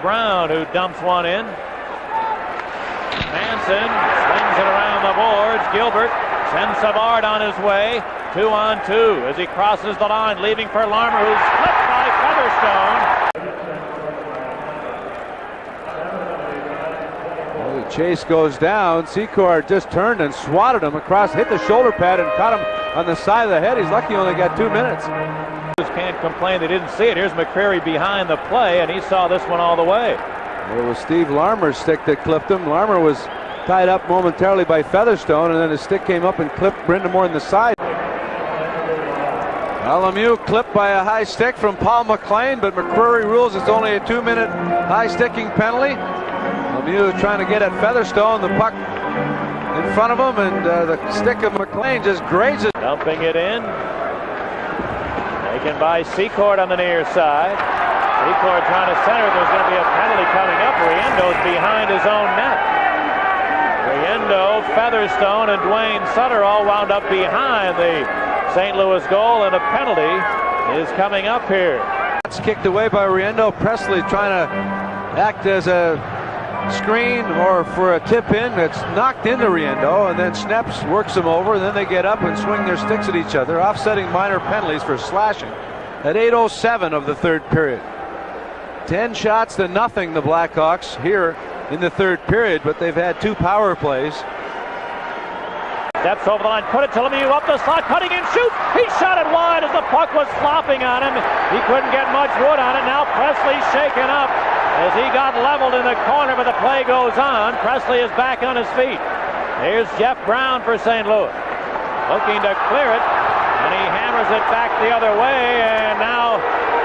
Brown, who dumps one in. Manson swings it around the boards. Gilbert sends Savard on his way. 2-on-2 as he crosses the line, leaving for Larmer, who's clipped by Featherstone. The chase goes down. Secor just turned and swatted him across, hit the shoulder pad and caught him on the side of the head. He's lucky he only got 2 minutes. Can't complain they didn't see it. Here's McCreary behind the play, and he saw this one all the way. It was Steve Larmer's stick that clipped him. Larmer was tied up momentarily by Featherstone, and then his stick came up and clipped Brindamore in the side. Lemieux clipped by a high stick from Paul McLean, but McCreary rules it's only a 2-minute high sticking penalty. Lemieux trying to get at Featherstone, the puck in front of him, and the stick of McLean just grazes. Dumping it in. Taken by Secord on the near side. Secord trying to center. There's going to be a penalty coming up. Riendo's behind his own net. Riendo, Featherstone, and Dwayne Sutter all wound up behind the St. Louis goal, and a penalty is coming up here. It's kicked away by Riendo. Presley trying to act as a screen or for a tip in. That's knocked into Riendo, and then Snaps works him over, and then they get up and swing their sticks at each other, offsetting minor penalties for slashing at 8:07 of the third period. 10 shots to nothing, the Blackhawks here in the third period, but they've had 2 power plays. Steps over the line, put it to Lemieux, up the slot, cutting in, shoot! He shot it wide as the puck was flopping on him. He couldn't get much wood on it. Now Presley's shaken up as he got leveled in the corner, but the play goes on. Presley is back on his feet. Here's Jeff Brown for St. Louis, looking to clear it, and he hammers it back the other way, and now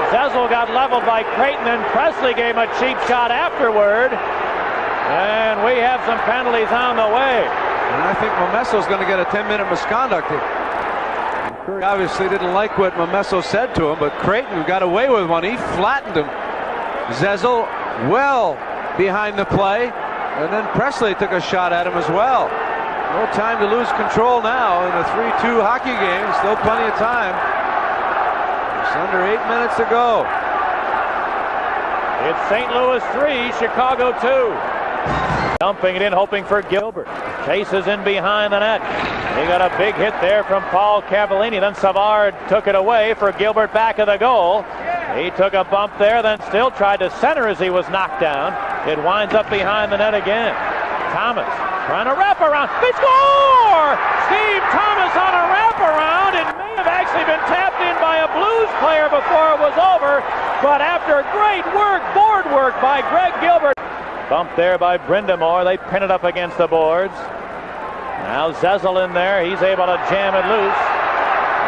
Zezel got leveled by Creighton, and Presley gave him a cheap shot afterward, and we have some penalties on the way. And I think Momesso's going to get a 10-minute misconduct here. He obviously didn't like what Momesso said to him, but Creighton got away with one. He flattened him. Zezel well behind the play, and then Presley took a shot at him as well. No time to lose control now in the 3-2 hockey game. Still plenty of time. It's under 8 minutes to go. It's St. Louis 3, Chicago 2. Dumping it in, hoping for Gilbert. Chases in behind the net. He got a big hit there from Paul Cavallini. Then Savard took it away for Gilbert back of the goal. He took a bump there, then still tried to center as he was knocked down. It winds up behind the net again. Thomas trying to wrap around. They score! Steve Thomas on a wraparound. It may have actually been tapped in by a Blues player before it was over, but after great work, board work by Greg Gilbert. Bump there by Brindamore. They pin it up against the boards. Now Zezel in there. He's able to jam it loose.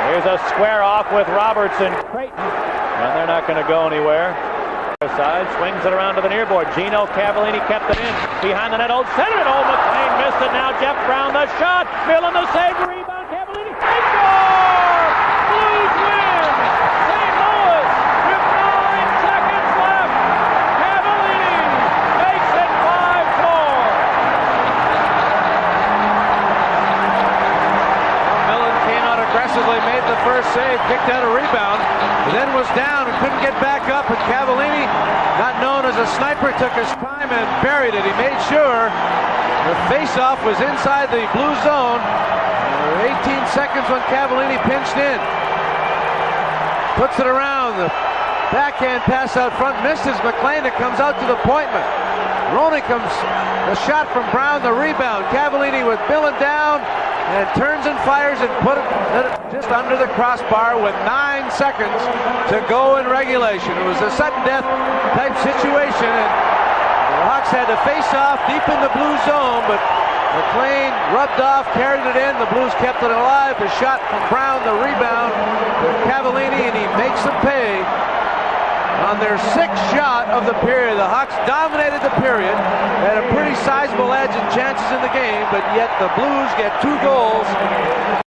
Here's a square off with Robertson. Creighton. And they're not going to go anywhere. Side swings it around to the near board. Gino Cavallini kept it in. Behind the net. Old center it. Old McLean missed it. Now Jeff Brown the shot. Millen the save. Rebound. Cavallini. They score! Blues win! St. Louis with 9 seconds left. Cavallini makes it 5-4. Millen came out aggressively, made the first save, kicked out a rebound, and then was down and couldn't get back up, and Cavallini, not known as a sniper, took his time and buried it. He made sure the face-off was inside the blue zone. There were 18 seconds when Cavallini pinched in. Puts it around, the backhand pass out front, misses McLean, it comes out to the pointman. Roney comes, the shot from Brown, the rebound. Cavallini with Millen down, and turns and fires and put it just under the crossbar with 9 seconds to go in regulation. It was a sudden death type situation, and the Hawks had to face off deep in the blue zone, but McLean rubbed off, carried it in. The Blues kept it alive. The shot from Brown, the rebound to Cavallini, and he makes them pay on their 6th shot of the period. The Hawks dominated the period, had a pretty sizable edge and chances in the game, but yet the Blues get 2 goals.